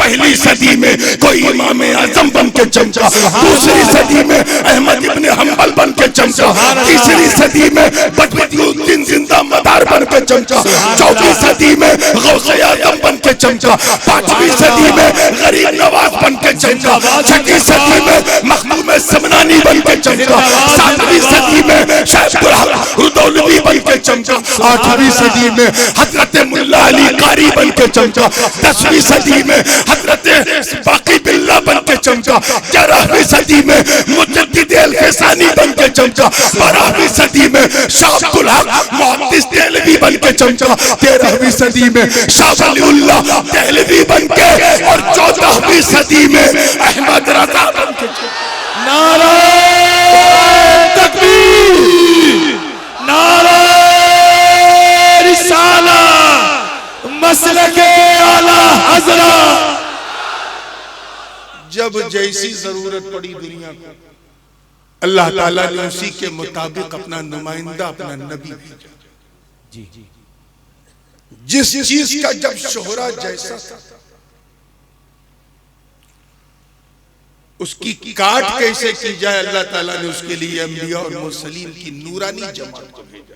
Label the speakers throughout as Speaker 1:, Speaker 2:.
Speaker 1: पहली सदी में कोई इमाम आजम बन के चमका, दूसरी सदी में अहमद इब्न हंबल बन के चमका, तीसरी सदी में बदरुद्दीन जिंदा मदार बन के चमका, चौथी सदी में गौसे आजम बन के चमका, पांचवी सदी में गरीब नवाज बन के चमका, छठी सदी में मखदूम समनानी बन के चमका, सातवीं सदी में शायखुल हक रुदौलवी बन के चमका, आठवीं सदी में हजरत मुल्ला अली कारी बन के चमका, 10वीं सदी में हजरत बाकी बिल्ला बन के चमका, 11वीं सदी में मुजद्दिद अल-फसानी बन के चमका, 12वीं सदी में शाह अब्दुल हक मुहद्दिस देहलवी बन के चमका, 13वीं सदी में शाह वलीउल्लाह देहलवी बन के, और 14वीं सदी में अहमद रजा बन के।
Speaker 2: नारा तकबीर, नारा रिसाला, मसलके आला हज़रत।
Speaker 1: जब जैसी जरूरत पड़ी दुनिया को, अल्लाह ताला ने उसी के मुताबिक अपना नुमाइंदा, अपना नबी भेजा।
Speaker 2: जी जी,
Speaker 1: जिस चीज का जब शोहरा जैसा था, उसकी काट कैसे की जाए, अल्लाह ताला ने उसके लिए अंबिया और मुरसलीन की नूरानी जमात को भेजा।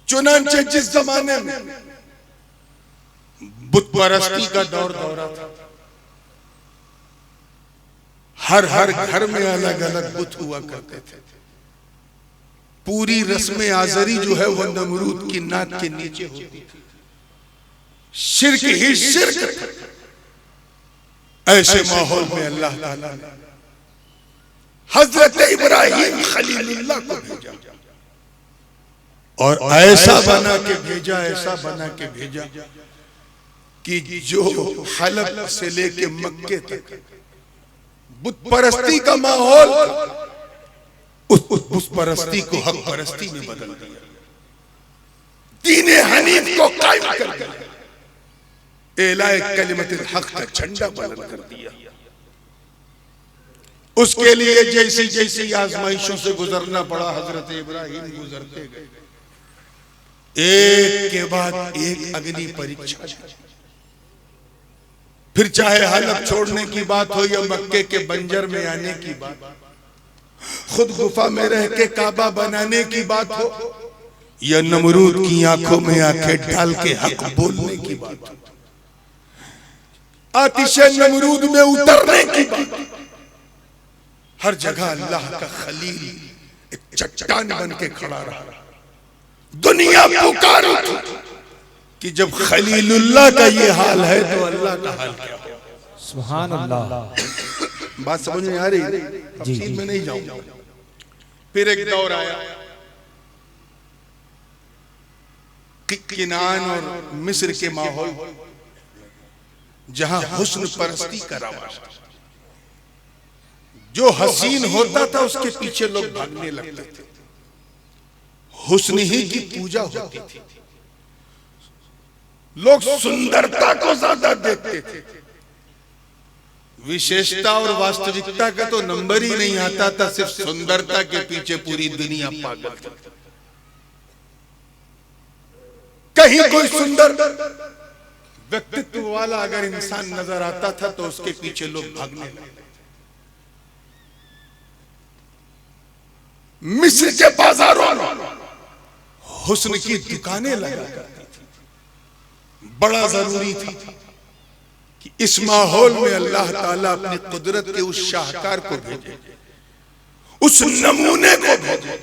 Speaker 1: चुनांचे जिस जमाने में बुत परस्ती का दौर दौरा था, हर घर में अलग अलग बुत हुआ करते थे। पूरी रस्म आजरी जो है वो नमरूद की नाक के नीचे होती थी। शिर्क ही शिर्क था। ऐसे माहौल में अल्लाह ताला ने हजरत इब्राहिम खलीलुल्लाह को भेजा, और ऐसा बना के भेजा, ऐसा बना के भेजा कि जो हलब से लेके मक्के तक बुत परस्ती का माहौल, उस बुत परस्ती को हक परस्ती में बदल दिया, दीन हनीफ को कायम कर दिया, एलाए कलिमतुल हक का झंडा बुलंद कर दिया। उसके लिए जैसी जैसी आजमाइशों से गुजरना पड़ा, हजरत इब्राहिम गुजरते गए, एक के बाद एक अग्नि परीक्षा। फिर चाहे हलफ छोड़ने की बात हो या मक्के के बंजर में आने की बात, खुद गुफा में रह के काबा बनाने की बात हो, या नमरूद की आंखों में आंखें डाल के हक बोलने की बात हो, आतिशे नमरूद में उतरने की बात, हर जगह अल्लाह का खलील एक चट्टान बन के खड़ा रहा। दुनिया पुकार उठी कि जब खलीलुल्लाह का ये हाल है तो अल्लाह का हाल क्या है।
Speaker 2: सुभान अल्लाह।
Speaker 1: बात समझ में आ रही है? तफसील में नहीं जाऊंगा। फिर एक दौर आया, किनान और मिस्र के माहौल, जहां हुस्न परस्ती का रवाज, जो हसीन होता था उसके पीछे लोग भागने लगते थे, हुस्न ही की पूजा होती थी, लोग सुंदरता को ज्यादा देखते थे, विशेषता और वास्तविकता का तो नंबर ही नहीं आता था, सिर्फ सुंदरता के पीछे पूरी दुनिया पागल थी। कहीं कोई सुंदर व्यक्तित्व वाला अगर इंसान नजर आता था तो उसके पीछे लोग भागने लगते। मिस्र के बाजारों में हुस्न की दुकानें लगा करती थी। बड़ा जरूरी था कि इस माहौल में अल्लाह ताला अपनी कुदरत के उस शाहकार को भेजे, उस नमूने को भेजे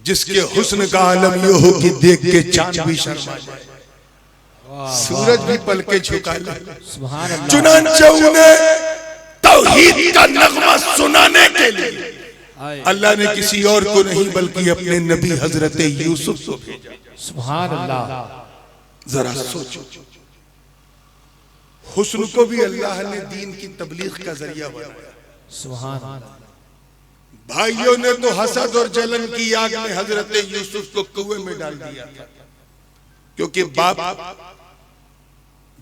Speaker 1: जिसके हुस्न का आलम ये हो कि देख के चांद भी शर्मा जाए, सूरज भी पलके झुका ले। चुनांचे उन्हें तौहीद का नगमा सुनाने के लिए अल्लाह ने किसी और को नहीं बल्कि अपने नबी हजरत यूसुफ को भेजा।
Speaker 2: सुभान अल्लाह।
Speaker 1: जरा सोचो, हुस्न को भी अल्लाह ने दीन की तबलीग का जरिया बनाया।
Speaker 2: सुभान।
Speaker 1: भाइयों ने तो हसद और जलन की आग में हजरत यूसुफ को कुएं में डाल दिया था, क्योंकि बाप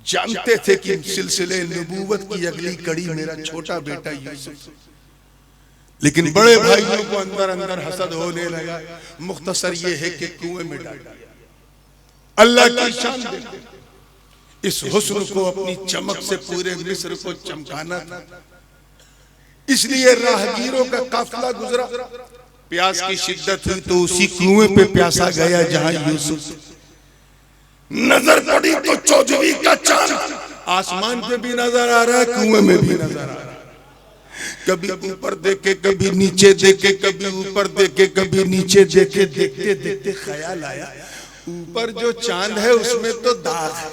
Speaker 1: जानते थे कि सिलसिले नबूवत की अगली कड़ी मेरा छोटा बेटा यूसुफ, लेकिन बड़े भाइयों को अंदर अंदर हसद होने लगा। मुख्तसर ये है कि कुएं में डाल दिया। अल्लाह की शान देखो, इस हुस्न को अपनी चमक से पूरे मिस्र को चमकाना था। इसलिए राहगीरों का काफिला गुजरा, प्यास की शिद्दत हुई तो उसी कुएं पे प्यासा गया जहां यूसुफ। नजर पड़ी तो चौदहवीं का चांद आसमान पे भी नजर आ रहा है, कुएं में भी नजर आ रहा है। कभी ऊपर देखे, कभी नीचे देखे, कभी ऊपर देखे, कभी नीचे देखे। देखते देखते ख्याल आया ऊपर जो चांद है उसमें तो दाग है,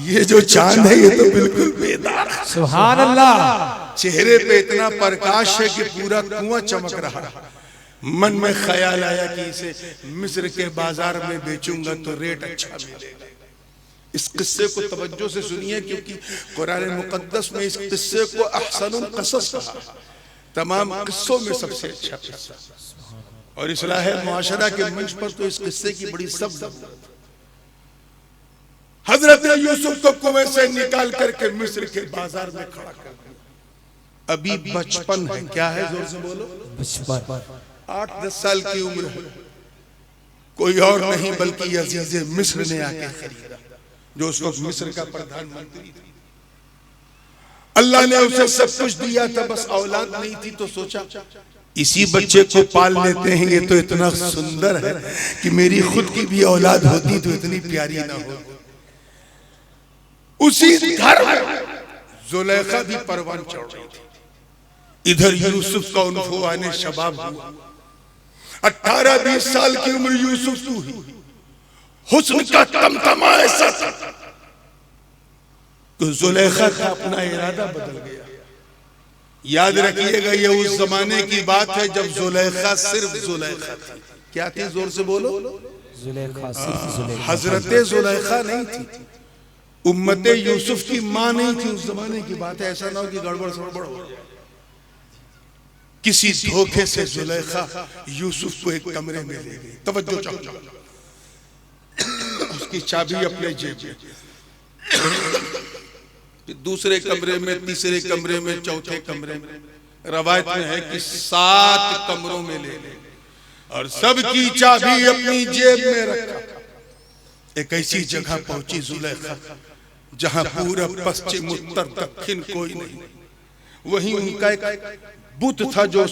Speaker 1: ये जो चांद है ये तो बिल्कुल बेदाग है।
Speaker 2: सुभान अल्लाह।
Speaker 1: चेहरे पे इतना प्रकाश है कि पूरा कुआं चमक रहा है। मन में ख्याल आया कि इसे मिस्र के बाजार में बेचूंगा तो रेट अच्छा मिलेगा। इस किस्से को तवज्जो से सुनिए, क्योंकि कुरान मुकद्दस में इस किस्से को अहसनुल क़सस कहा, तमाम किस्सों में सबसे अच्छा किस्सा। और इस्लाह मुआशरा के मंच पर तो इस किस्से की बड़ी सख्त। हजरत यूसुफ को कुएं से निकाल करके मिस्र के बाजार में खड़ा कर दिया। अभी बचपन है, क्या है, जोर से बोलो,
Speaker 2: बचपन।
Speaker 1: 8-10 साल की उम्र है। कोई और नहीं बल्कि अजीज मिस्र ने आके खरीदा, जो उस वक्त मिस्र का प्रधानमंत्री था। अल्लाह ने उसे सब कुछ दिया था, बस औलाद नहीं थी तो सोचा इसी बच्चे को पाल लेते हैं, ये तो इतना सुंदर है कि मेरी खुद की भी औलाद होती तो इतनी प्यारी ना हो। उसी घर में जुलेखा भी परवान चढ़ रही थी। इधर यूसुफ का उन्फुआ ने शबाब हुआ। 18-20 साल की उम्र यूसुफ की हुई। हुस्न का तमतमा ऐसा था तो जुलेखा का अपना इरादा बदल गया। याद रखिएगा, ये उस जमाने की बात है जब जुलेखा सिर्फ जुलेखा थी। क्या थी, जोर से बोलो,
Speaker 2: जुलेखा, सिर्फ जुलेखा।
Speaker 1: हजरते जुलेखा नहीं थी, उम्मते यूसुफ की मां नहीं थी। उस जमाने की बात है, ऐसा ना हो कि गड़बड़ सड़बड़ हो। किसी धोखे से जुलेखा यूसुफ को एक कमरे में ले गई। तवज्जो चाहो, उसकी चाबी अपने जेब में, दूसरे कमरे में, तीसरे कमरे में, चौथे कमरे में। रवायत में है कि 7 कमरों में ले गए और सबकी चाबी अपनी जेब में रखा। एक ऐसी जगह पहुंची जुलेखा जहां पूरा पश्चिम उत्तर दक्षिण कोई नहीं। वहीं उनका एक बुत था जो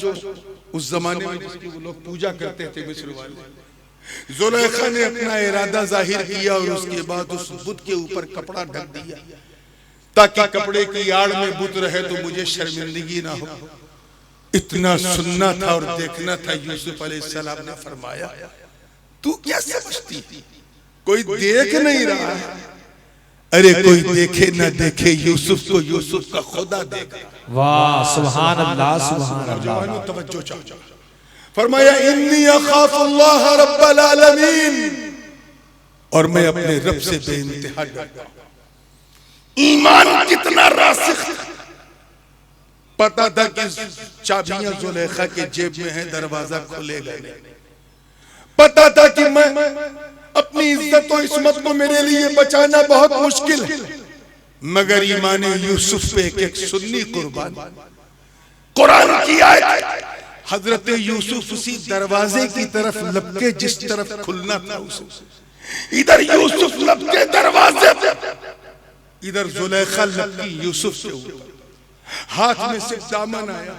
Speaker 1: उस जमाने में जिसकी वो लोग पूजा करते थे, मिस्र वाले। जुलेखा ने अपना इरादा जाहिर किया और उसके बाद उस बुत के ऊपर कपड़ा ढक दिया ताकि कपड़े की आड़ में बुत रहे तो मुझे शर्मिंदगी ना हो। इतना सुनना था और देखना था। यूसुफ अलैहिस्सलाम ने फरमाया, तू क्या समझती, कोई देख नहीं रहा है? अरे कोई देखे ना देखे, यूसुफ को यूसुफ का खुदा देख।
Speaker 2: वाह, सुभान अल्लाह, सुभान अल्लाह।
Speaker 1: तवज्जो चाहो, फरमाया इन्नी अखाफुल्लाह रब्बल आलमीन, और मैं अपने रब से बेइंतहा डरता हूं। ईमान कितना रासिख, पता था कि चाबियां जुलेखा के जेब में है, दरवाजा खुलेगा नहीं। पता था कि मैं अपनी इज्जत और इस्मत को मेरे लिए बचाना बहुत मुश्किल है, मगर ईमान यूसुफ पे एक सुन्नी कुर्बान। कुरान की आयत, हजरत यूसुफ उसी दरवाजे की तरफ लपके जिस तरफ खुलना था उसे, इधर यूसुफ लपके दरवाजे पे, इधर जुलेखा लपकी यूसुफ के ऊपर। हाथ में से दामन आया,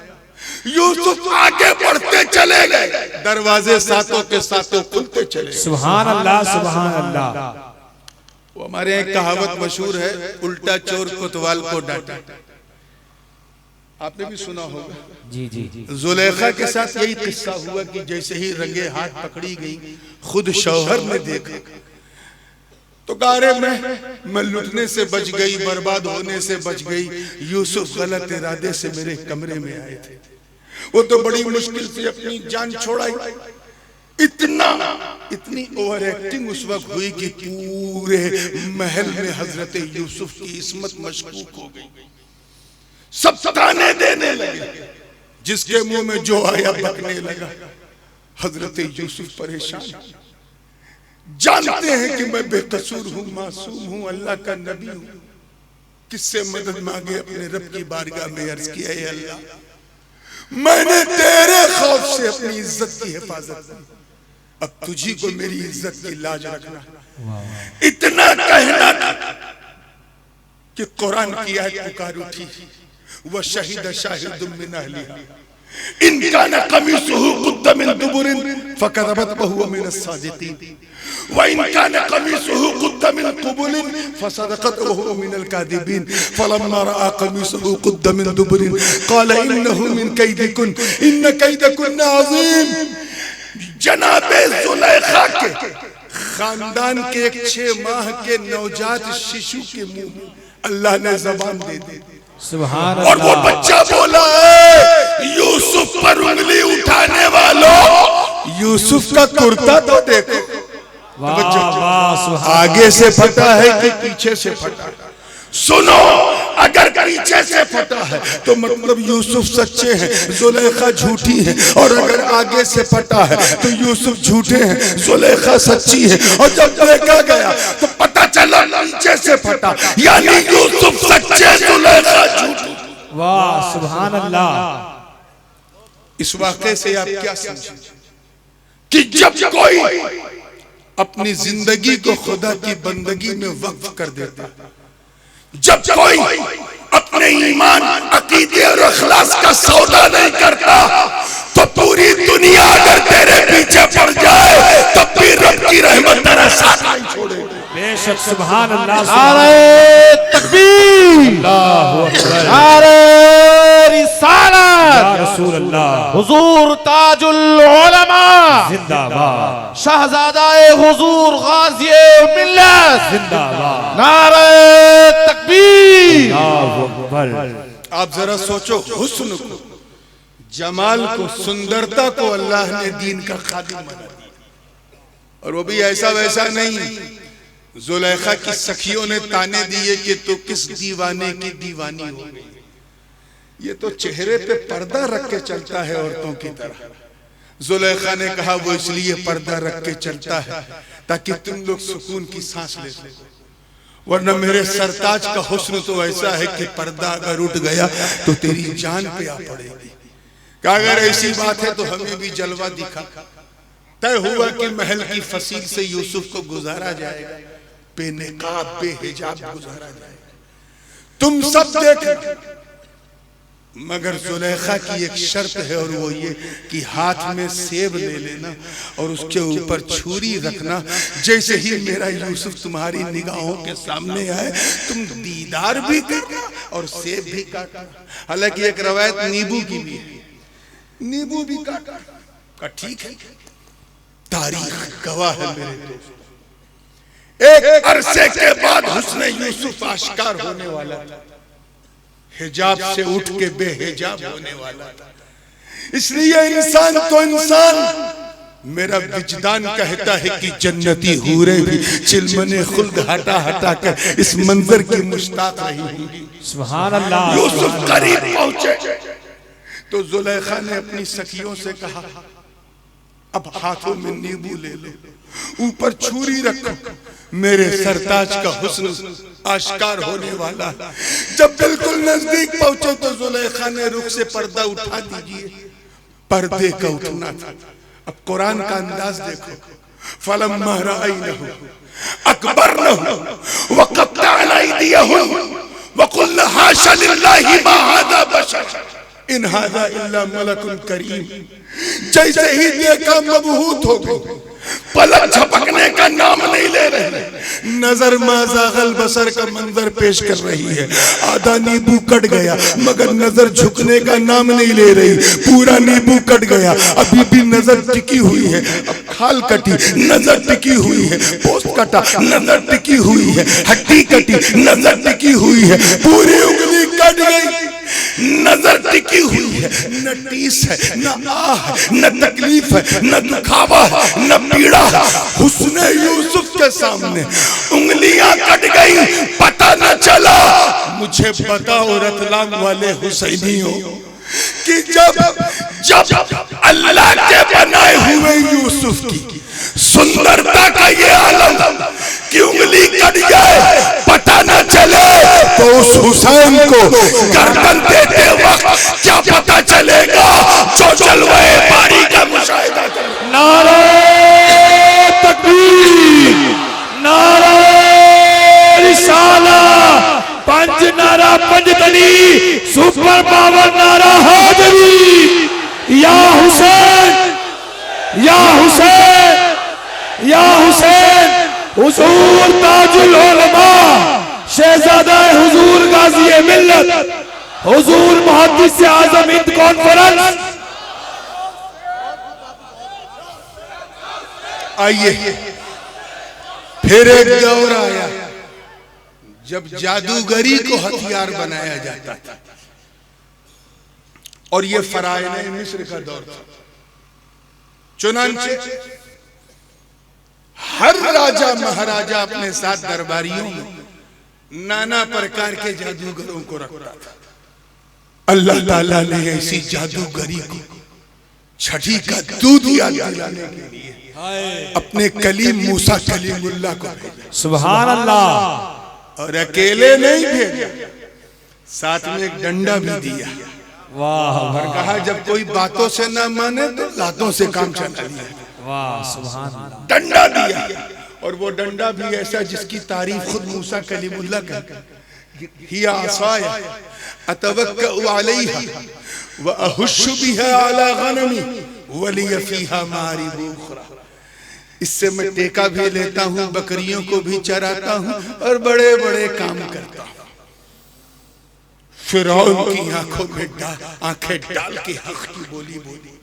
Speaker 1: यूसुफ आगे बढ़ते चले गए, दरवाजे सातों के सातों खुलते चले।
Speaker 2: सुभान अल्लाह, सुभान अल्लाह।
Speaker 1: वो हमारे एक कहावत मशहूर है, उल्टा चोर कोतवाल को डांटे। आपने भी सुना होगा।
Speaker 2: जी जी जी।
Speaker 1: जुलेखा के साथ यही किस्सा हुआ कि जैसे ही रंगे हाथ पकड़ी गई, खुद शौहर ने देखा तो कहा, मैं लुटने से बच गई, बर्बाद होने से बच गई। यूसुफ गलत इरादे से मेरे कमरे में आए थे, वो तो बड़ी मुश्किल से अपनी जान छोड़ाई। इतनी ओवर एक्टिंग उस वक्त हुई कि पूरे महल में हजरत यूसुफ की इस्मत मशकूक हो गई। सब ताने देने लगे, जिसके मुंह में जो आया बकने लगा। हजरत यूसुफ परेशान, जानते हैं कि मैं बेकसूर हूं, मासूम हूं, अल्लाह का नबी हूं। किससे मदद मांगे? अपने रब की बारगाह में अर्ज किया, ऐ अल्लाह, मैंने तेरे खौफ से अपनी इज्जत की हिफाजत की, अब तुझी को मेरी इज्जत की लाज रखना। इतना कहना कि कुरान की आयत पुकार उठी, वह शहीद शाहिदुम मिन अहलिहा इन कान कमीसुहु कुद्द मिन दुबुरिन फकदबत वहुव मिन अस्सादिकीन व इन कान कमीसुहु कुद्द मिन कुबुलिन फसदकत वहुव मिन अलकादिबीन फलम्मा रआ कमीसुहु कुद्द मिन दुबुरिन क़ाल इन्नहु मिन कैदिकुन इन कैदकुन अज़ीम। जनाबे ज़ुलैखा के खानदान के एक 6 माह के नवजात शिशु के मुंह में अल्लाह ने जबान दे दी।
Speaker 2: सुभान
Speaker 1: और वो
Speaker 2: अल्लाह।
Speaker 1: बच्चा बोला है, यूसुफ पर उंगली उठाने वालों, यूसुफ का कुर्ता तो देखो,
Speaker 2: वाह वाह सुभान
Speaker 1: आगे से फटा है कि पीछे से फटा है? सुनो, अगर पीछे से फटा है तो मतलब यूसुफ सच्चे हैं, जुलेखा झूठी है, और अगर आगे से फटा है तो यूसुफ झूठे हैं, जुलेखा सच्ची है। और जब देखा गया तो पता चला नीचे से फटा, यानी यूसुफ सच्चे, जुलेखा झूठी।
Speaker 2: वाह सुभान अल्लाह।
Speaker 1: इस वाक़े से आप क्या समझे कि जब कोई अपनी जिंदगी को खुदा की बंदगी में वक्फ कर देता, जब कोई अपने ईमान, अकीदे और अखलास का सौदा नहीं करता, तो पूरी दुनिया अगर तेरे पीछे पड़ जाए तब भी रब की रहमत तेरा साथ नहीं छोड़ेगी।
Speaker 2: बेशक सुभान अल्लाह।
Speaker 3: नारे तकबीर,
Speaker 2: अल्लाहु अकबर,
Speaker 3: नारे रिसालत,
Speaker 2: या रसूल अल्लाह,
Speaker 3: हुजूर ताजुल उलमा,
Speaker 2: जिंदाबाद
Speaker 3: शहजादाए हुजूर गाज़िए मिल्लत,
Speaker 2: जिंदाबाद,
Speaker 3: नारे तकबीर।
Speaker 2: अल्लाहु अकबर।
Speaker 1: आप जरा सोचो, हुस्न को, जमाल को, सुंदरता को अल्लाह ने दीन का खादिम बना दिया, और वो भी ऐसा वैसा नहीं। जुलेखा की सखियों ने ताने दिए कि तू किस दीवाने की दीवानी हो गई, ये तो चेहरे पे पर्दा रख के चलता है औरतों की तरह। जुलेखा ने कहा वो इसलिए पर्दा रख के चलता है ताकि तुम लोग सुकून की सांस ले सको, वरना मेरे सरताज का हुस्न तो ऐसा है कि पर्दा अगर उठ गया तो तेरी जान पे आ पड़ेगी। कहा अगर ऐसी बात है तो हमें भी जलवा दिखा। तय हुआ कि महल की फसील से यूसुफ को गुजारा जाएगा, बेनकाब बेहिजाब गुजारा जाएगा, तुम सब देख। मगर जुलेखा की एक शर्त है, और वो ये कि हाथ में सेब ले लेना और उसके ऊपर छुरी रखना, जैसे ही मेरा यूसुफ तुम्हारी निगाहों के सामने आए तुम दीदार भी करना और सेब भी काटना। हालांकि एक रवायत नींबू की भी है, नींबू भी काटा का ठीक है, तारीख गवाह है मेरे दोस्त। एक अरसे के बाद हुस्न यूसुफ आश्कार होने वाला था, हिजाब से उठ के बेहिजाब होने वाला था। इसलिए इंसान तो इंसान, मेरा विजदान कहता है कि जन्नती हूरे भी चिलमने खुल्द हटा हटा कर इस मंजर की मुश्ताक रही होंगी।
Speaker 2: सुभान अल्लाह।
Speaker 1: यूसुफ करीब पहुंचे तो जुलेखा ने अपनी सखियों से कहा, अब हाथों में नींबू ले लो, ऊपर छुरी रखो, मेरे सरताज का हुस्न आश्कार होने वाला है। जब बिल्कुल नजदीक पहुंचे तो जुलेखा ने रुख से पर्दा उठा दीजिए, पर्दे का उठना था। अब कुरान का अंदाज देखो, फलम्मा रअयनहु अकबरनहु व क़त्तअना अयदियहुम व क़ुलना हाशा लिल्लाहि मा हाज़ा बशर इन हाज़ा इल्ला मलकुन करीम। जैसे ही देखा मबहूत हो गई, पलक झपकने का नाम नहीं ले रहे, नजर माज़ागल बसर का मंजर पेश कर रही है। आधा नींबू कट गया मगर नजर झुकने का नाम नहीं ले रही, पूरा नींबू कट गया, अभी भी नजर टिकी हुई है। अब खाल कटी, नजर टिकी हुई है, पोस्ट कटा, नजर टिकी हुई है, हड्डी कटी, नजर टिकी हुई है, पूरी उंगली कट गई, नजर टिकी हुई है। न टीस है, न आह है, न तकलीफ है, न दुखावा है, न पीड़ा। हुस्न यूसुफ के सामने उंगलियां कट गई, पता न चला। मुझे बताओ रतलाम वाले हुसैनियों कि जब अल्लाह के बनाए हुए यूसुफ की सुंदरता का ये आलम कि उंगली कट जाए पता न चले, तो उस हुसैन को गर्दन देते वक्त क्या पता चलेगा जो जलवाए बारी का मुशाहिदा करे।
Speaker 3: नारे तकबीर, नारे रिसालत, पंच
Speaker 2: पंडित अली सुपर पावर नारा हाजरी। या हुसैन या हुसैन या हुसैन। हुजूर ताजुल उलमा शहजादा हुजूर गाजी मिल्लत हुजूर मुहद्दिस आजम हिंद कॉन्फ्रेंस।
Speaker 1: आइए, फिर एक दौर आया जब जादूगरी को हथियार बनाया जाता था, और ये फरायने मिस्र का दौर था। चुनांचे हर राजा महाराजा अपने साथ दरबारियों में नाना प्रकार के जादूगरों को रखता था। अल्लाह ताला ने ऐसी जादूगरी को छठी का दूध याद दिलाने के लिए अपने कलीम मूसा कलीमुल्लाह को भेजा।
Speaker 2: सुभान अल्लाह।
Speaker 1: और अकेले नहीं भेजा, साथ में एक डंडा भी दिया।
Speaker 2: वाह
Speaker 1: और कहा जब कोई बातों से ना माने तो लातों से काम चला लिया।
Speaker 2: वाह सुभान अल्लाह।
Speaker 1: डंडा दिया, और वो डंडा भी ऐसा जिसकी तारीफ खुद मूसा कलीमुल्लाह करते। हिया असाया अतवक्कउ अलैहा व अहुश्शु बिहा अला गनमी व लिय फीहा मारिब उखरा। इससे मैं टेका भी लेता हूँ, बकरियों को भी चराता हूँ और बड़े बड़े काम करता हूँ। फिरौन की आंखों में आंखें डाल के हक की बोली बोली।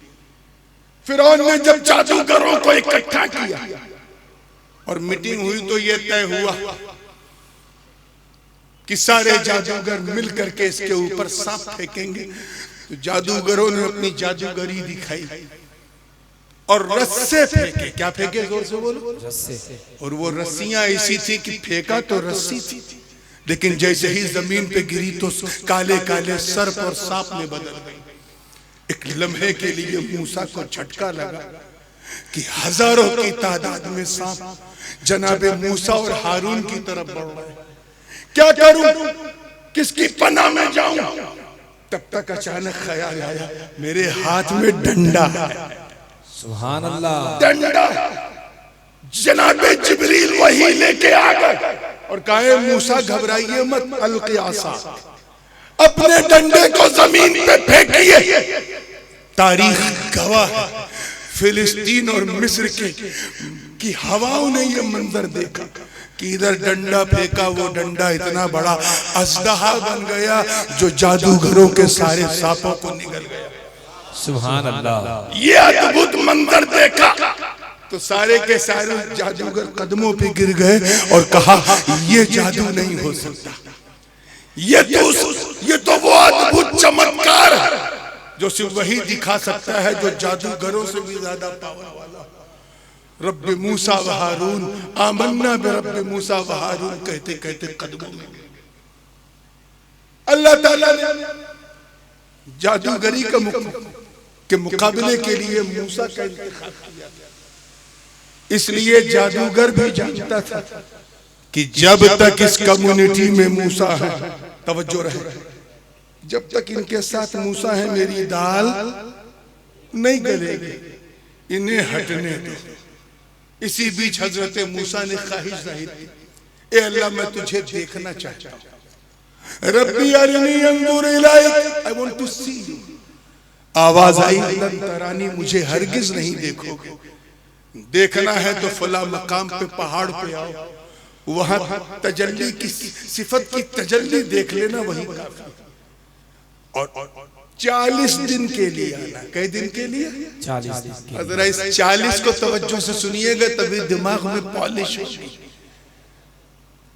Speaker 1: फिरौन ने जब जादूगरों को इकट्ठा किया और मीटिंग हुई तो यह तय हुआ कि सारे जादूगर मिल करके इसके ऊपर सांप फेंकेंगे। तो जादूगरों ने अपनी जादूगरी दिखाई और रस्से फेंके। क्या फेंके, जोर से बोलो।
Speaker 2: रस्से।
Speaker 1: और वो रस्सियां ऐसी थी कि फेंका तो रस्सी थी, लेकिन जैसे ही जमीन पे गिरी तो काले काले सर्प और सांप में बदल गई। एक लम्हे के लिए मूसा को झटका लगा कि हजारों की तादाद में सांप जनाबे मूसा और हारून की तरफ बढ़ रहे। क्या करूं, किसकी पनाह में जाऊं? तब तक अचानक ख्याल आया मेरे हाथ में डंडा है।
Speaker 2: सुभान अल्लाह।
Speaker 1: डंडा। जनाबे जिब्रील वही लेके आ गए और कहे मूसा घबराइए मत, अलक़ी आसा, अपने डंडे को जमीन पे फेंकिए। तारीख गवाह है, फिलिस्तीन और मिस्र की हवाओं ने ये मंजर देखा कि इधर डंडा फेंका, वो डंडा इतना बड़ा अजदहा बन गया जो जादूगरों के सारे सांपों को निगल गया।
Speaker 2: सुभान अल्लाह।
Speaker 1: ये अद्भुत मंजर देखा तो सारे के सारे जादूगर कदमों पे गिर गए और कहा ये जादू नहीं हो सकता, ये तो वो अद्भुत चमत्कार है जो सिर्फ वही दिखा सकता है जो जादूगरों से भी ज्यादा पावर वाला। रब मूसा व हारून, आमन्ना बिरब मूसा व हारून कहते कहते कदमों में अल्लाह ताला ने जादूगरी के मुकाबले के लिए मूसा का इंतखाब किया। इसलिए जादूगर भी जानता था कि जब तक इस कम्युनिटी में मूसा है, तवज्जो रहे, जब तक इनके साथ मूसा है मेरी दाल नहीं गलेगी, इन्हें हटने दो। इसी बीच हजरत मूसा ने ख्वाहिश जाहिर की, ए अल्लाह मैं तुझे देखना चाहता हूं। रब्बी अरनी अंजुर इलैक, I want to see you. आवाज आई, लन तरानी, मुझे हरगिज नहीं देखोगे, देखना है तो फला मकाम पे पहाड़ पे आओ, वहां तजल्ली की सिफत की तजल्ली देख लेना, वही काफी। और 40 दिन के लिए आना। कई दिन के लिए?
Speaker 2: 40 दिन।
Speaker 1: अगर इस 40 को तवज्जो से सुनिएगा तभी दिमाग में पॉलिश होगी।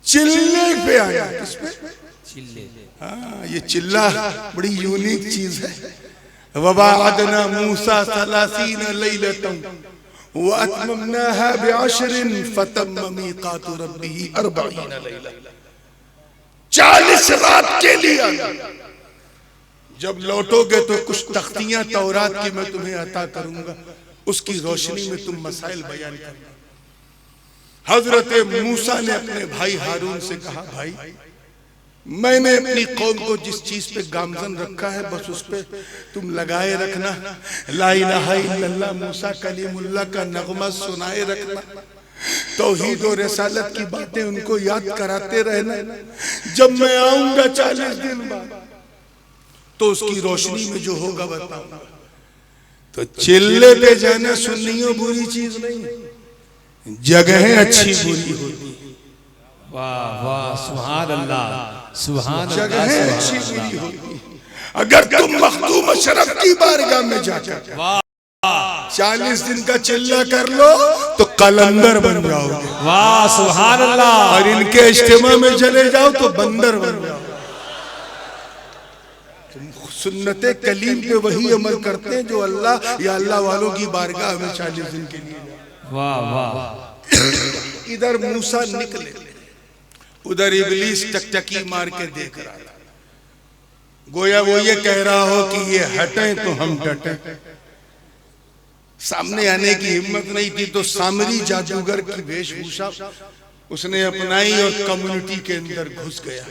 Speaker 1: चिल्ले पे आया। किस पे?
Speaker 2: चिल्ले।
Speaker 1: हाँ, ये चिल्ला बड़ी यूनिक चीज है। वबाअदना मूसा 30 लैलतन व अतममनाहा बिअशरिन फतम्म मीकातु रब्बिही 40 लैला। 40 रात के लिए। जब लौटोगे तो कुछ तख्तियां तौरात की मैं तुम्हें अता करूंगा, उसकी रोशनी में तुम मसाइल बयान करना। हजरत मूसा ने अपने भाई हारून से कहा, भाई मैंने अपनी कौम को जिस चीज पे गामजन रखा है बस उस पे तुम लगाए रखना। ला इलाहा इल्लल्लाह मूसा कलीमुल्लाह का नगमा सुनाए रखना। तौहीद और रिसालत की बातें उनको याद कराते रहना। जब मैं आऊंगा 40 दिन बाद तो उसकी रोशनी में जो होगा बताऊंगा। तो चिल्लाते जाना सुन्नियों बुरी चीज नहीं, जगहें अच्छी बुरी होती।
Speaker 2: वाह वाह सुभान अल्लाह सुभान
Speaker 1: जगहें
Speaker 2: अल्लाह
Speaker 1: अच्छी बुरी होती। अगर तुम मखदूम अशरफ की बारगाह में जाकर 40 दिन का चिल्ला कर लो तो कलंदर बन जाओगे।
Speaker 2: वाह सुभान अल्लाह।
Speaker 1: और इनके इज्तिमा में चले जाओ तो बंदर बन जाओ। सुन्नते कलीम पे वही अमल करते हैं जो अल्लाह या अल्लाह वालों की बारगाह में 40 दिन के लिए।
Speaker 2: वाह वाह।
Speaker 1: इधर मूसा निकले, उधर इबलीस टकटकी मार के देख रहा था। गोया वो ये कह रहा हो कि ये हटे तो हम डटे। सामने आने की हिम्मत नहीं थी तो सामरी जादूगर की वेशभूषा उसने अपनाई और कम्युनिटी के अंदर घुस गया।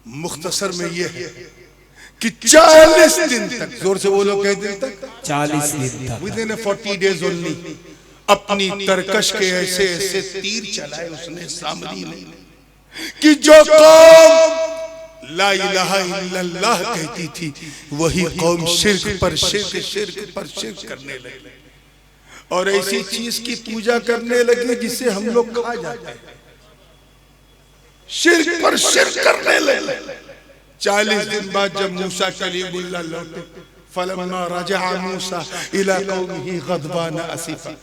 Speaker 1: मुख्तसर में ये है कि 40 दिन तक, जोर से बोलो, कई दिन तक,
Speaker 2: 40 दिन तक,
Speaker 1: विद इन 40 डेज ओनली, अपनी तरकश के ऐसे ऐसे तीर चलाए उसने सामरी ने कि जो कौम ला इलाहा इल्लल्लाह कहती थी वही कौम शिर्क पर शिर्क, शिर्क पर शिर्क करने लगी और ऐसी चीज की पूजा करने लगे जिसे हम लोग खा जाते हैं। शिर्क पर शिर्क करने लगे। 40 दिन बाद जब मूसा कलीमुल्लाह लौटे, फलम्मा रजअ मूसा इला कौमिही गदबान असीफा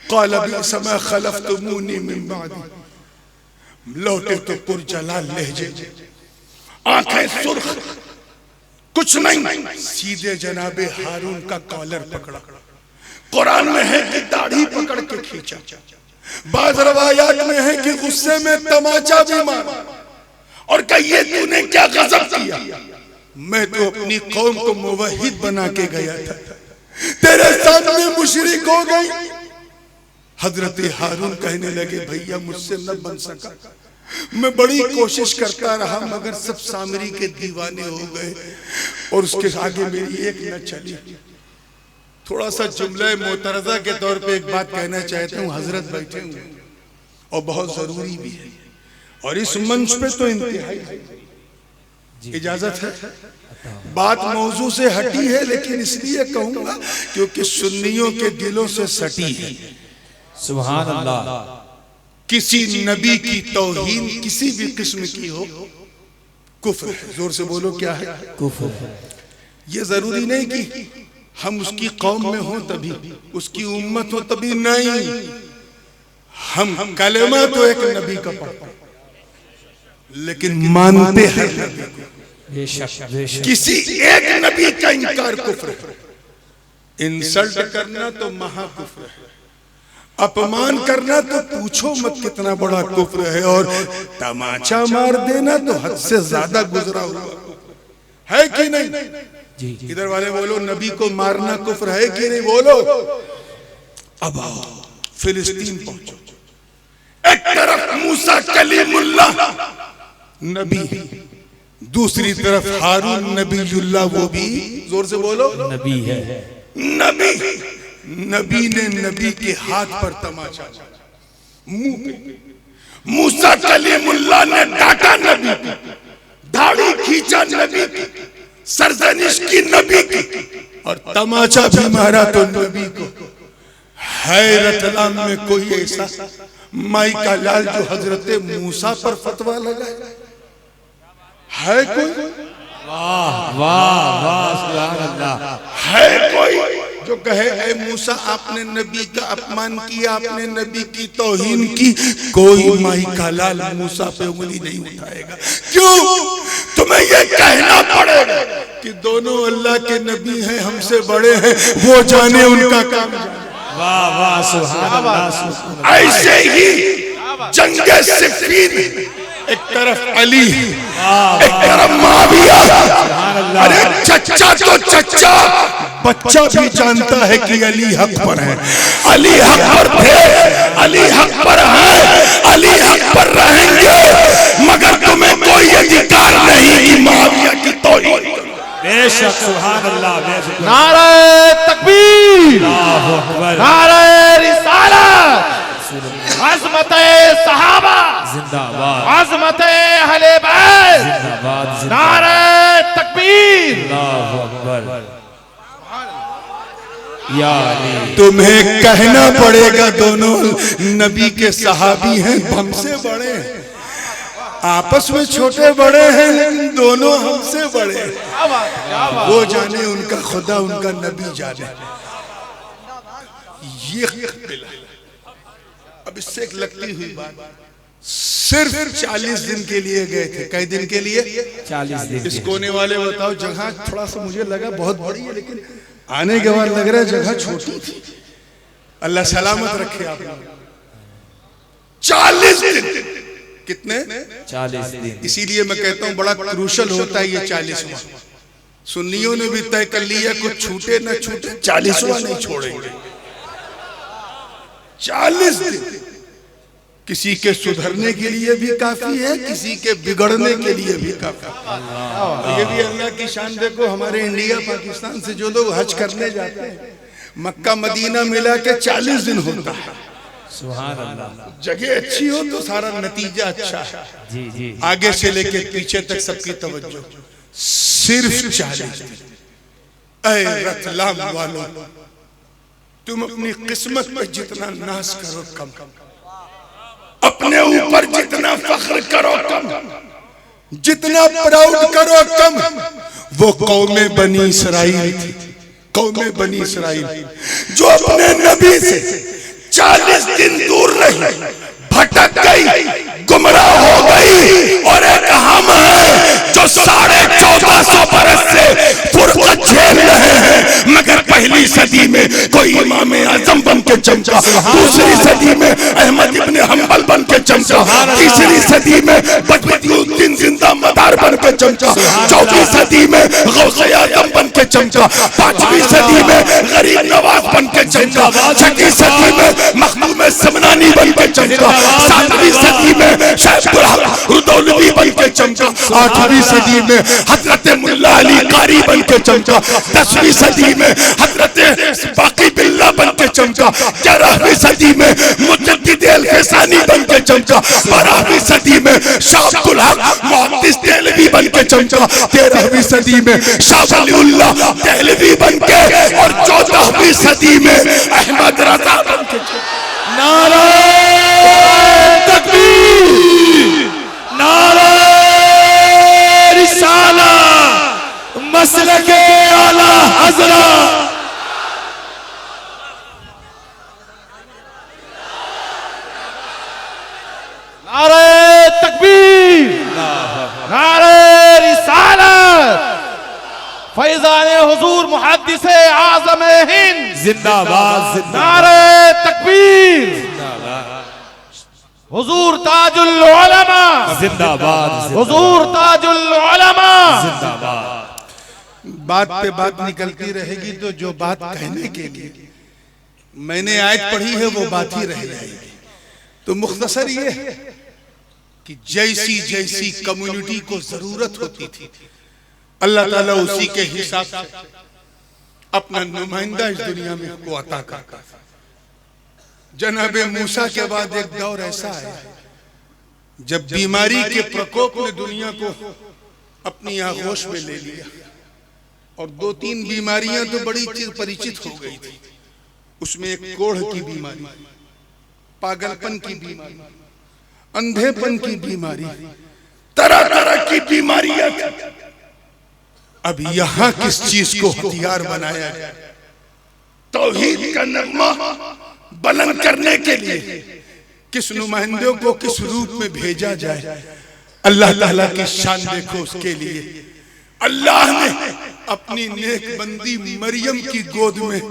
Speaker 1: क़ाल बि'समा खलफ्तुमूनी मिन बअदी। लौटे तो पुरजलाल लहजे, आंखें सुर्ख, कुछ नहीं, सीधे जनाबे हारून का कॉलर पकड़ा। कुरान में है कि दाढ़ी पकड़ के खींचा, बाज़ रवायात में है कि गुस्से में तमाचा भी मारा और कहिए तूने क्या गजब किया, मैं तो अपनी कौम को मुवहिद बना के गया था, तेरे सामने मुशरिक हो गई। हजरत हारून कहने लगे भैया मुझसे न बन सका, मैं बड़ी कोशिश करता रहा मगर सब सामरी के दीवाने हो गए और उसके आगे मेरी एक न चली। थोड़ा सा जुमला मोतरजा के तौर पे एक बात कहना चाहता हूँ, हजरत बैठे हुए और बहुत जरूरी भी है और इस मंच पे तो इंतहाई इजाजत है। बात मौजू से हटी है लेकिन इसलिए कहूंगा क्योंकि सुन्नियों के दिलों से सटी है।
Speaker 2: सुभान अल्लाह।
Speaker 1: किसी नबी की तौहीन किसी भी किस्म की हो कुफ्र है। जोर से बोलो क्या है?
Speaker 2: कुफ्र है।
Speaker 1: ये जरूरी नहीं कि हम उसकी कौम में हो तभी, उसकी उम्मत हो तभी, नहीं, हम कलेमा तो एक नबी का पढ़ते लेकिन मानते हैं नबी को।
Speaker 2: बेशक बेशक।
Speaker 1: किसी एक नबी का इनकार कुफ्र है। इंसल्ट करना तो महाकुफ्र है, अपमान करना तो पूछो मत कितना बड़ा कुफ्र है, और तमाचा मार देना तो हद से ज्यादा गुजरा हुआ है कि नहीं?
Speaker 2: जी जी।
Speaker 1: इधर वाले बोलो नबी को मारना कुफ्र है कि नहीं? बोलो। अब आओ फिलिस्तीन पहुंचो। एक तरफ मूसा कलीमुल्लाह नबी, दूसरी तरफ हारून नबीयुल्लाह, वो भी जोर से बोलो
Speaker 2: नबी है।
Speaker 1: नबी, नबी ने नबी के हाथ पर तमाचा मुंह पे। मूसा कलीमुल्लाह ने डांटा नबी को, दाढ़ी खींचा नबी की, सरजनिश की नबी की, और तमाचा भी मारा तो नबी को। हैरतलाम में कोई ऐसा माई का लाल जो हजरत मूसा पर फतवा लगाए है कोई?
Speaker 2: वाह वाह वाह सुभान अल्लाह।
Speaker 1: है कोई जो कहे ऐ मूसा आपने नबी का अपमान किया, आपने नबी की तौहीन की? कोई माई का लाल मूसा पे उंगली नहीं उठाएगा। क्यों? तुम्हें ये कहना पड़ेगा कि दोनों अल्लाह के नबी हैं, हमसे बड़े हैं, वो जाने उनका काम जाने।
Speaker 2: वाह वाह सुभान अल्लाह।
Speaker 1: ऐसे ही जंगे सिफ़ीन, एक तरफ अली, एक तरफ मुआविया। अरे चच्चा तो चच्चा, बच्चा भी जानता है कि अली हक पर है, अली हक पर थे, अली हक पर है, अली हक पर रहेंगे, मगर तुम्हें कोई अधिकार नहीं कि मुआविया की तौहीन करो।
Speaker 2: बेशक सुभान अल्लाह। बेशक।
Speaker 3: नारे तकबीर,
Speaker 2: अल्लाहु अकबर।
Speaker 3: नारे रिसालत। अजमत सहाबा
Speaker 2: जिंदाबाद
Speaker 3: अजमत अहले बैत
Speaker 2: जिंदाबाद
Speaker 3: नारे तकबीर।
Speaker 2: अल्लाहु अकबर या अली
Speaker 1: तुम्हें कहना पड़ेगा दोनों नबी के सहाबी हैं, हमसे बड़े हैं। आपस में छोटे बड़े हैं लेकिन दोनों हमसे बड़े हैं।
Speaker 3: क्या बात है, क्या बात।
Speaker 1: वो जाने उनका खुदा, उनका नबी जाने। ये अब इससे एक लगती हुई बात, सिर्फ 40 दिन के लिए गए थे। कई दिन के लिए?
Speaker 2: 40 दिन
Speaker 1: इस कोने वाले बताओ, जगह थोड़ा सा मुझे लगा बहुत बड़ी है, लेकिन आने के बाद लग रहा है जगह छोटी थी। अल्लाह सलामत रखे आप। 40 दिन। कितने?
Speaker 2: 40 दिन।
Speaker 1: इसीलिए मैं कहता हूं बड़ा क्रूशल होता है ये 40वां। सुन्नियों ने भी तय कर लिया कुछ छूटे न छूटे, 40वां नहीं छोड़ेंगे। 40 दिन किसी के सुधरने के लिए भी काफी है, किसी के बिगड़ने के लिए भी काफी है। ये भी अल्लाह की शान। देखो हमारे इंडिया पाकिस्तान से जो लोग हज करने जाते हैं, मक्का मदीना मिला के 40 दिन होता है।
Speaker 2: सुभान अल्लाह।
Speaker 1: जगह अच्छी हो तो सारा नतीजा अच्छा है।
Speaker 2: जी जी
Speaker 1: आगे से लेके पीछे तक सबकी तवज्जो। सिर्फ 40 दिन। ऐ रतलाम वालों, तुम अपनी किस्मत पे जितना नाज करो कम, अपने ऊपर जितना फख्र करो कम, जितना प्राउड करो कम। वो कौमे बनी इसराइल थी, कौमे बनी इसराइल जो अपने नबी से 40 दिन दूर रही, भटक गई, गुमराह हो गई। और एक हम हैं जो 1450 बरस से फुरकत झेल रहे हैं, मगर पहली सदी में कोई इमाम आजम बन के चमका, दूसरी सदी में अहमद इब्ने हंबल बन के चमका, तीसरी सदी में बदरुद्दीन जिंदा मदार बन के चमका, चौथी सदी में गौसे आजम बन के चमका, पांचवी सदी में गरीब नवाज बन के चमका, छठी सदी में मखदूम समनानी बन के चमका, सातवीं सदी में शायखुल हक रुदौलवी बन के चमका, आठवीं सदी में हजरत मुल्ला अली कारी बन के चमका, 10वीं सदी में हजरत बाकी बिल्ला बन के चमका, 11वीं सदी में मुजद्दिद अल-फ़सानी बन के चमका, 12वीं सदी में शाह अब्दुल हक मुहद्दिस देहलवी बन के चमका, 13वीं सदी में शाह वलीउल्लाह देहलवी बन के, और 14वीं सदी में अहमद रजा बन के चमका।
Speaker 2: नारा तकबीर, नारा रिसाला, मसलके आला हज़रा।
Speaker 3: नारे तकबीर, नारे रिसालत, फैज़ान हुजूर मुहद्दिस आज़म हिंद
Speaker 2: जिंदाबाद जिंदाबाद
Speaker 3: नारे तकबीर, हुजूर ताजुल उलमा
Speaker 2: जिंदाबाद
Speaker 3: हुजूर ताजुल उलमा।
Speaker 2: जिंदाबाद।
Speaker 1: बात पे बात निकलती रहेगी, तो जो बात कहने के लिए मैंने आयत पढ़ी है वो बात ही रह जाएगी। तो मुख्तसर ये है कि जैसी जैसी कम्युनिटी को जरूरत होती थी, अल्लाह ताला उसी के हिसाब से अपना नुमाइंदा इस दुनिया में को अता करता। जनाबे मूसा के बाद एक दौर ऐसा है जब बीमारी के प्रकोप ने दुनिया को अपनी आगोश में ले लिया, और 2-3 बीमारियां तो बड़ी परिचित हो गई थी। उसमें एक कोढ़ की बीमारी, पागलपन की बीमारी, अंधेपन की बीमारी, तरह तरह की बीमारियां। अब यहां किस चीज को हथियार बनाया गया? तौहीद का नगमा बुलंद करने के लिए किस नुमाइंदों को किस रूप में भेजा जाए। अल्लाह ताला की शान देखो। उसके लिए अल्लाह ने अपनी नेक बंदी मरियम की गोद में,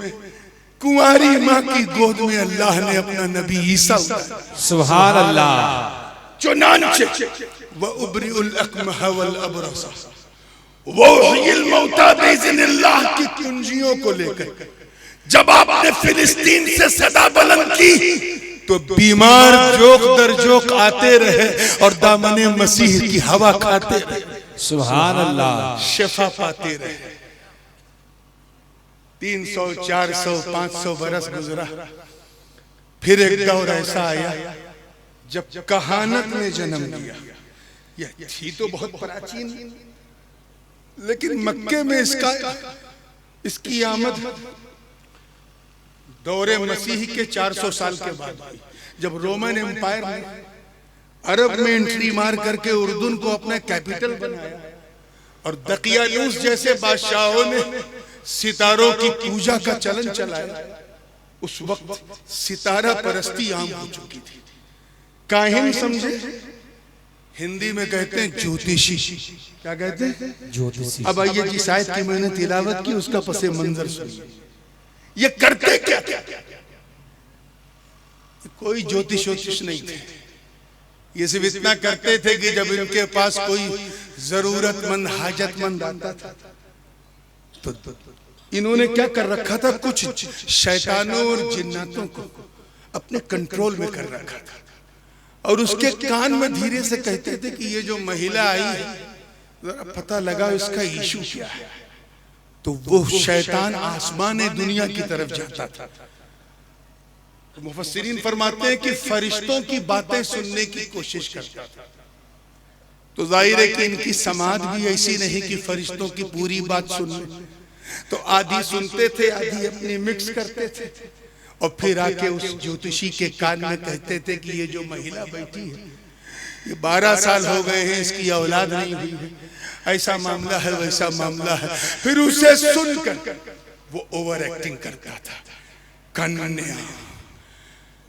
Speaker 1: कुंवारी माँ की गोद में अल्लाह ने अपना नबी ईसा
Speaker 2: सुभान अल्लाह।
Speaker 1: चुनांचे व उबरिउल अकमह वल अबरसा वो हिल मौता बिइज़्निल्लाह की कुंजियों को लेकर जब आपने फिलिस्तीन से सदा बुलंद की, तो बीमार जोक दर जोक आते रहे और दामने मसीह की हवा खाते रहे,
Speaker 2: सुभान अल्लाह,
Speaker 1: शिफा पाते रहे। 300, 400, 500 बरस गुजरा, फिर एक दौर ऐसा आया जब कहानत में जन्म लिया। यह थी तो बहुत प्राचीन, लेकिन मक्के में इसकी आमद दौरे मसीह के 400 साल के बाद हुई, जब रोमन एम्पायर ने अरब में एंट्री मार करके उर्दून को अपना कैपिटल बनाया और दकियानूस जैसे बादशाहों ने सितारों की पूजा का चलन चलाया। उस वक्त सितारा परस्ती आम हो चुकी थी। काहिन समझे, हिंदी में कहते हैं ज्योतिषी। क्या कहते हैं? ज्योतिषी। अब आइए जिस आयत की मैंने तिलावत की उसका पसे मंजर सुनिए। ये करते क्या? कोई ज्योतिष नहीं थे, ये सिर्फ इतना करते थे कि जब इनके पास कोई जरूरतमंद हाजतमंद आता था तो इन्होंने क्या कर रखा था, कुछ शैतानों और जिन्नातों को अपने कंट्रोल में कर रखा था और उसके कान में धीरे से कहते थे कि ये जो महिला आई है जरा पता लगा इसका इशू क्या है। तो वो शैतान आसमान दुनिया की तरफ जाता था। तो मुफस्सिरीन फरमाते हैं कि फरिश्तों की बातें सुनने की कोशिश करता था। तो जाहिर है कि इनकी समाज भी ऐसी नहीं कि फरिश्तों की पूरी बात सुन ले, तो आधी सुनते थे, आधी अपनी मिक्स करते थे और फिर आके उस ज्योतिषी के कान में कहते थे कि ये जो महिला बैठी है ये 12 साल हो गए हैं, इसकी औलाद नहीं हुई है, ऐसा मामला है, वैसा मामला है। फिर उसे सुनकर वो ओवर एक्टिंग करता था। कन्या,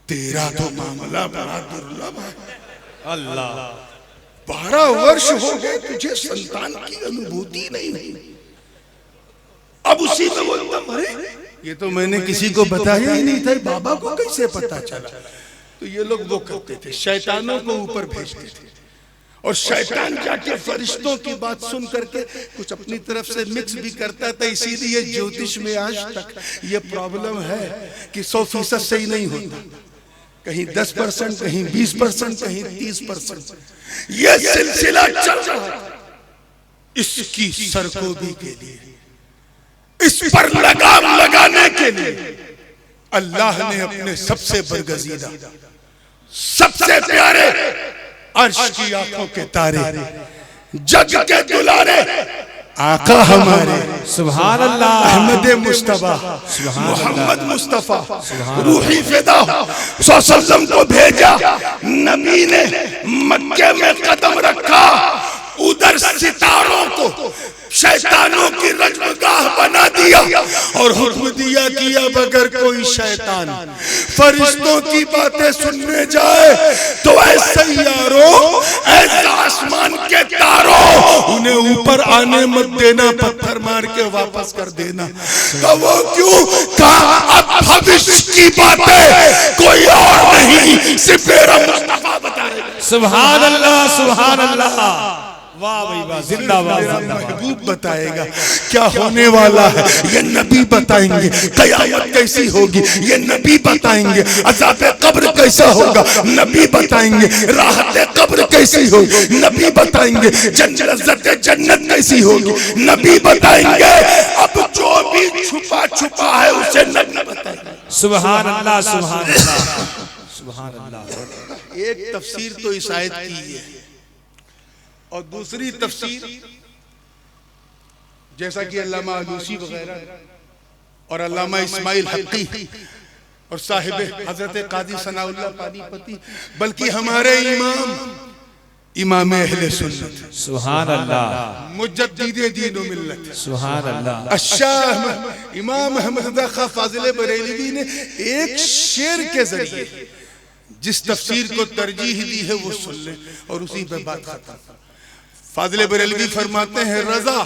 Speaker 1: तेरा तो मामला बड़ा दुर्लभ है।
Speaker 2: अल्लाह,
Speaker 1: 12 वर्ष हो गए तुझे संतान की अनुभूति नहीं हुई। अब उसी में बोलता, अरे ये तो मैंने किसी को बताया ही नहीं था, बाबा को कैसे पता चला? तो ये लोग वो करते थे, शैतानों को ऊपर भेजते थे और शैतान जाके फरिश्तों की बात सुन करके कुछ अपनी तरफ से मिक्स भी करता था। इसीलिए ज्योतिष में आज तक ये प्रॉब्लम है कि 100% सही नहीं होता, कहीं 10%, कहीं 20%, कहीं 30%। ये सिलसिला चल रहा था। इसकी सरकोबी के लिए, इस पर लगाम लगाने के लिए अल्लाह ने अपने सबसे बरगजीदा, सबसे प्यारे, अर्श की आंखों के तारे, जग के दुलारे आका हमारे
Speaker 2: सुभान अल्लाह,
Speaker 1: अहमद मुस्तफा, मोहम्मद मुस्तफा, रूही फिदा सल्लम को भेजा। नबी ने मक्के में कदम रखा, उधर सितारों को शैतानों की रजमगाह बना दिया और हुक्म दिया कि अब अगर कोई शैतान फरिश्तों की बातें सुनने जाए तो ऐसे यारों, ऐसे आसमान के तारों, उन्हें ऊपर आने मत देना, पत्थर मार के वापस कर देना। तो वो क्यों कहा, अब भविष्य की बातें कोई और नहीं, सिर्फ मेरा मुस्तफा बताएगा।
Speaker 2: सुभान अल्लाह, सुभान अल्लाह, वाह भाई वाह, जिंदाबाद,
Speaker 1: महबूब बताएगा क्या होने वाला है, ये नबी बताएंगे। कयामत कैसी होगी ये नबी बताएंगे। अज़ाब कब्र कैसा होगा नबी बताएंगे। राहत कब्र कैसी होगी नबी बताएंगे। लज़्ज़त जन्नत कैसी होगी नबी बताएंगे। अब जो भी छुपा छुपा है उसे नबी बताएंगे।
Speaker 2: सुभान अल्लाह, सुभान अल्लाह, सुभान अल्लाह।
Speaker 1: एक तफसीर तो इस आयत की है और दूसरी तफसीर जैसा कि अल्लामा आलूसी वगैरह और अल्लामा इस्माइल हक्की और साहिब हजरत काजी सनाउल्लाह पानीपती, बल्कि हमारे इमाम अहले सुन्नत
Speaker 2: सुभान अल्लाह,
Speaker 1: मुजद्दिदे दीन व मिल्लत
Speaker 2: सुभान अल्लाह,
Speaker 1: अशाह इमाम अहमद रज़ा खां फाज़िल बरेलवी ने एक शेर के जरिए जिस तफसीर को तरजीह दी है वो सुन ले और उसी पे बात खत्म। फाज़िल बरेलवी फरमाते हैं, रज़ा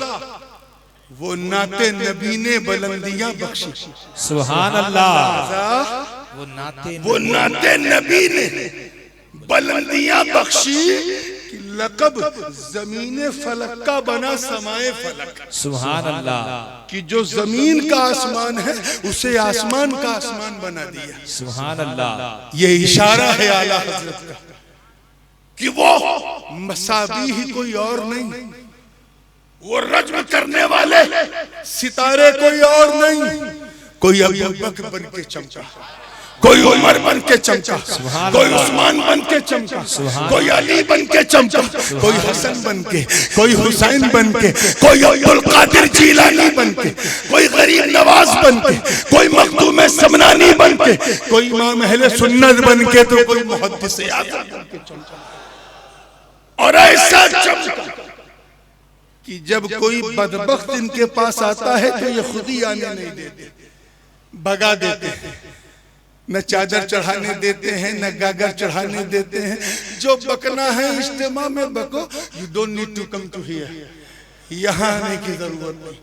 Speaker 1: वो नाते नबी ने बुलंदियां बख्शी।
Speaker 2: सुभान अल्लाह,
Speaker 1: वो नाते नबी ने बुलंदियां बख्शी कि लक़ब ज़मीन फलक का बना समाए फलक।
Speaker 2: सुभान अल्लाह,
Speaker 1: कि जो जमीन का आसमान है उसे आसमान का आसमान बना दिया।
Speaker 2: सुभान अल्लाह।
Speaker 1: ये इशारा है आला हजरत का कि वो मसाबी ही कोई और नहीं, वो रज्म करने वाले सितारे कोई और नहीं, कोई अबू बकर बन के चमका, कोई उमर बन के चमका, कोई उस्मान बन के चमका, कोई अली बन के चमका, कोई हसन बन के, कोई हुसैन बन के, कोई अब्दुल कादिर जीलानी बन के, कोई गरीब नवाज बन के, कोई मखदूम समनानी बन के, कोई इमाम अहले सुन्नत बन के, तो कोई मुहद्दिस आज़म बन के चमका। और ऐसा चमका कि जब कोई बदबख्त इनके पास आता है तो ये खुद ही आने नहीं देते, भगा देते हैं। न चादर चढ़ाने देते हैं, न गागर चढ़ाने देते हैं। जो बकना है इज्तिमा में बको, you don't need to come to here, यहाँ आने की जरूरत नहीं।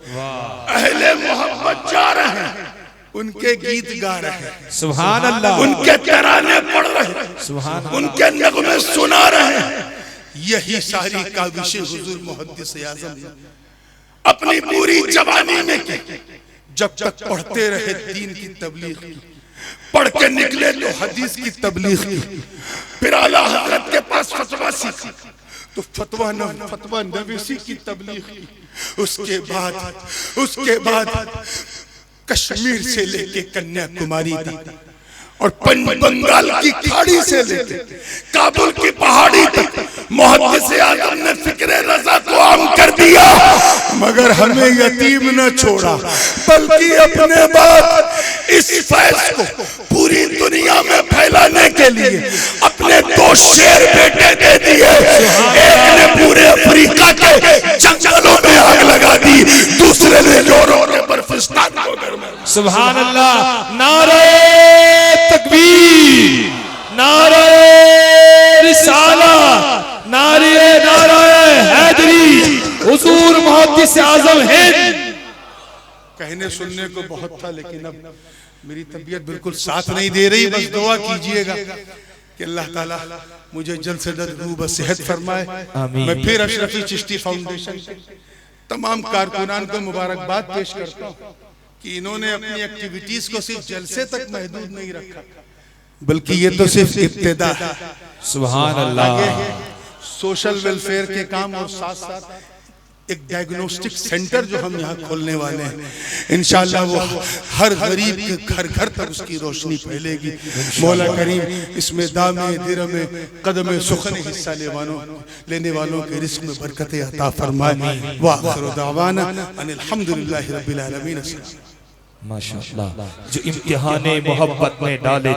Speaker 1: अहले मोहब्बत जा रहे हैं, उनके गीत गा रहे हैं,
Speaker 2: सुभान अल्लाह,
Speaker 1: उनके तराने पढ़ रहे हैं,
Speaker 2: सुभान,
Speaker 1: उनके नगमे सुना रहे हैं। यही सारी काविश हुजूर मुहद्दिस आज़म अपनी पूरी जवानी में की। जब तक पढ़ते रहे दीन की तबलीग की, पढ़ के निकले तो हदीस की तबलीग की, फिर आला हजरत के पास फतवा सीखा तो फतवा नवीसी की तबलीग की। उसके बाद कश्मीर से लेके कन्याकुमारी तक और बंगाल की खाड़ी से लेके काबुल की पहाड़ी तक मुहद्दिस आज़म ने फिक्र रज़ा को आम कर दिया। मगर हमें यतीम न छोड़ा, बल्कि अपने बाद इस फैज़ को पूरी दुनिया में फैलाने के लिए अपने 2 शेर बेटे दे दिए। एक ने पूरे अफ्रीका के जंगलों में आग लगा दी, दूसरे ने यूरोप के बर्फिस्तान को गर्म।
Speaker 2: सुभान अल्लाह, नारे तकबीर, नारे रिसालत, नारे हैदरी, हुजूर मुहद्दिस आज़म हिंद।
Speaker 1: कहने सुनने को बहुत था, लेकिन अब मेरी तबीयत बिल्कुल साथ नहीं दे रही। बस दुआ कीजिएगा कि अल्लाह ताला मुझे जल्द से जल्द रूह सेहत फरमाए। मैं फिर अशरफी चिश्ती फाउंडेशन तमाम कारकुनान को मुबारकबाद पेश करता हूँ कि इन्होंने अपनी एक्टिविटीज को सिर्फ जलसे तक महदूद नहीं रखा, बल्कि ये तो सिर्फ इब्तिदा है।
Speaker 2: सुभान अल्लाह,
Speaker 1: सोशल वेलफेयर के काम और साथ साथ एक डायग्नोस्टिक सेंटर जो हम यहाँ खोलने वाले हैं, इंशाअल्लाह वो हर गरीब के घर घर तक उसकी रोशनी फैलेगी। मौला करीम इसमें दामे दिरमे कदमे सुखन हिस्सा लेने वालों के रिस्क में बरकत अता फरमाए। व आखिर दावाना अनिल हम्दुलिल्लाहि रब्बिल आलमीन।
Speaker 2: माशाअल्लाह, जो इम्तिहाने मोहब्बत में डाले